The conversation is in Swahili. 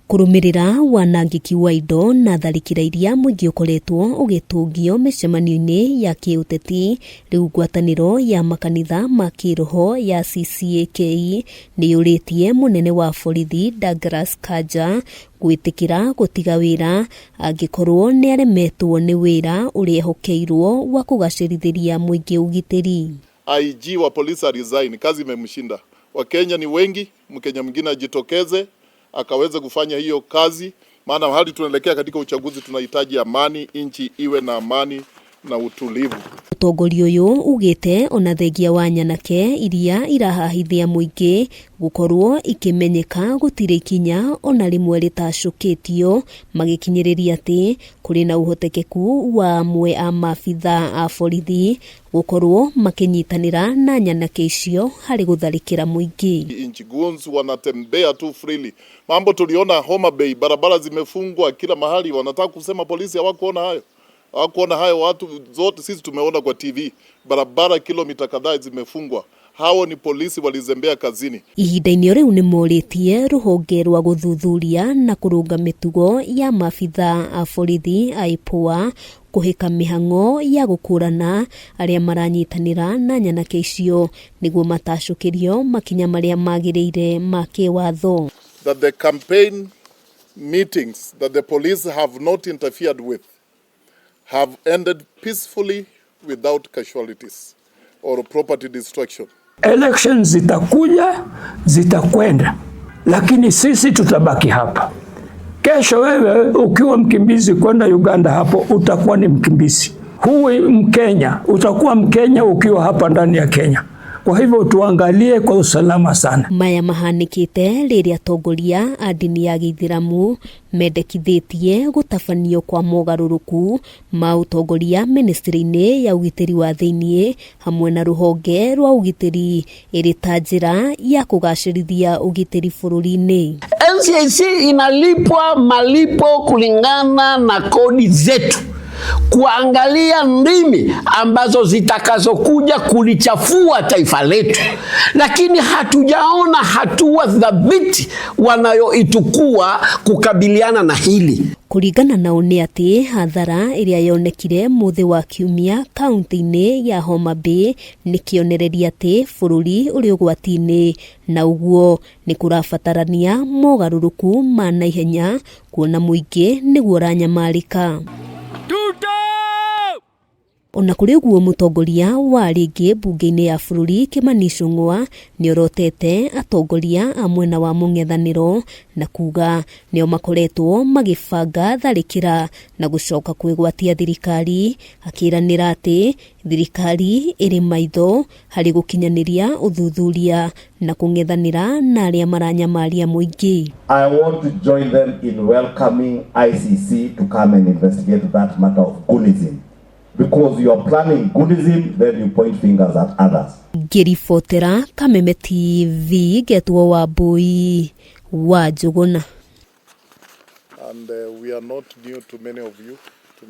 Kurumirira wanangiki wa indo na tharikira iria muingi ukoretwo ugitungio micemanio-ini ya kiuteti, riu ngwataniro ya makanitha ma kiroho ya CCAK ni yuritie munene wa borithi Douglas Kanja gwitikira gutiga wira angikorwo ni aremetwo ni wira uria hokeirwo wa kugacirithiria muingi ugitiri. IG wa polisi resign, kazi imemshinda. Wakenya ni wengi, Mkenya mwingine ajitokeze akaweze kufanya hiyo kazi, maana hadi tunaelekea katika uchaguzi tunahitaji amani, nchi iwe na amani na utulivu. Utongoria uyu ugite ona thengia wa nyanake iria irahahithia muingi gukorwo ikimenyeka gutire ikinya ona rimwe ritacukitio, magikinyiriria ati kuri na uhotekeku wa amwe a maabitha a borithi gukorwo makinyitanira na nyanake icio hari gutharikira muingi. Inchi guns wanatembea tu freely. Mambo tuliona Homa Bay, barabara zimefungwa kila mahali, wanataka kusema polisi hawakuona hayo. Hawakuona hayo, watu zote sisi tumeona kwa TV. Barabara kilomita kadhaa zimefungwa. Hao ni polisi walizembea kazini. Ihinda-ini riu ni moritie ruhonge rwa guthuthuria na kurunga mitugo ya maabitha a borithi IPOA kuhika mihango ya gukurana aria maranyitanira na nyanake icio niguo matacukirio makinya maria magiriire ma kiwatho. That the campaign meetings that the police have not interfered with have ended peacefully without casualties or property destruction. Elections zitakuja, zitakwenda, lakini sisi tutabaki hapa. Kesho wewe ukiwa mkimbizi kwenda Uganda, hapo utakuwa ni mkimbizi. Huwi Mkenya, utakuwa Mkenya ukiwa hapa ndani ya Kenya. Kwa hivyo tuangalie kwa usalama sana. Maya mahanikite riria atongoria a dini ya Githiramu mendekithitie gutabanio kwa mogaruruku ma utongoria ministry-ini ya ugitiri wa thiini hamwe na ruhonge rwa ugitiri iri ta njira ya kugacirithia ugitiri bururi-ini. NCIC inalipwa malipo kulingana na kodi zetu, kuangalia ndimi ambazo zitakazokuja kulichafua taifa letu, lakini hatujaona hatua thabiti wanayoitukua kukabiliana na hili. Kuringana na oni ati hathara iria yonekire muthi wa kiumia kaunti-ini ya Homa Bay ni kionereria ati bururi uri ugwati-ini, na uguo ni kurabatarania mogaruruku ma naihenya kuona muingi niguo ranyamarika. Ona kuri uguo mutongoria wa ringi bunge-ini ya bururi Kimani Ichung'wa ni orotete atongoria a mwena wa mung'ethaniro na kuga nio makoretwo magibanga tharikira na gucoka kwigwatia thirikari, akiranira ati thirikari iri maitho hari gukinyaniria uthuthuria na kung'ethanira na aria maranyamaria muingi. I want to join them in welcoming ICC to come and investigate that matter of Gunism. Because you are planning Gunism, then you point fingers at others. Ngiribotera Kameme TV, Getwo Wambui wa Njuguna. And we are not new to many of you.